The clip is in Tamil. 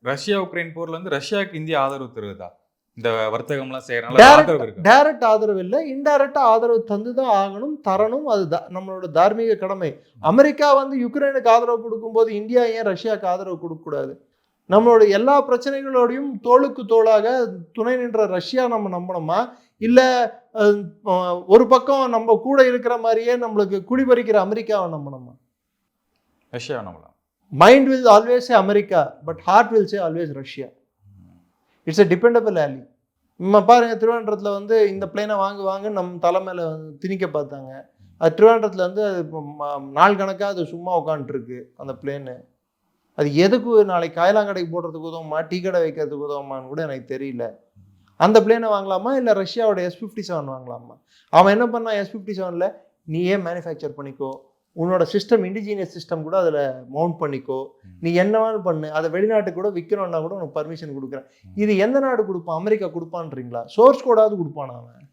ரஷ்யா உக்ரைன் போர்ல வந்து ரஷ்யாவுக்கு இந்தியா ஆதரவு தருவதா? இந்த வர்த்தகம்லாம் செய்யறனால டைரக்ட் ஆதரவு இல்லை, இன்டைரக்டா ஆதரவு தந்துதான் ஆகணும், தரணும். அதுதான் நம்மளோட தார்மீக கடமை. அமெரிக்கா வந்து யுக்ரைனுக்கு ஆதரவு கொடுக்கும்போது இந்தியா ஏன் ரஷ்யாவுக்கு ஆதரவு கொடுக்க கூடாது? நம்மளோட எல்லா பிரச்சனைகளோடையும் தோளுக்கு தோளாக துணை நின்ற ரஷ்யா நம்ம நம்பணுமா, இல்ல ஒரு பக்கம் நம்ம கூட இருக்கிற மாதிரியே நம்மளுக்கு குடிபறிக்கிற அமெரிக்காவை நம்பணுமா? ரஷ்யா நம்பலாம். Mind will always say America, but heart will say always Russia. It's a dependable ally. நம்ம பாருங்க, திருவனந்தபுரத்தில் வந்து இந்த பிளேனை வாங்க நம்ம தலை மேலே திணிக்க பார்த்தாங்க. அது திருவனந்தபுரத்தில் வந்து அது நாள் கணக்காக அது சும்மா உட்காந்துருக்கு அந்த பிளேனு. அது எதுக்கு நாளைக்கு காயலாங்கடைக்கு போடுறதுக்கு உதவுமா, டீ கடை வைக்கிறதுக்கு உதவுமான்னு கூட எனக்கு தெரியல. அந்த பிளேனை வாங்கலாமா, இல்லை ரஷ்யாவோட S-57 வாங்கலாமா? அவன் என்ன பண்ணான், S-57ல் நீயே மேனுஃபேக்சர் பண்ணிக்கோ, உன்னோட சிஸ்டம் இண்டிஜினியஸ் சிஸ்டம் கூட அதில் மவுண்ட் பண்ணிக்கோ, நீ என்னவான்னு பண்ணு, அதை வெளிநாட்டுக்கு கூட விற்கணும்னா கூட உனக்கு பர்மிஷன் கொடுக்குறேன். இது எந்த நாடு கொடுப்பான்? அமெரிக்கா கொடுப்பான்றீங்களா? சோர்ஸ் கோடாவது கொடுப்பானா அவன்?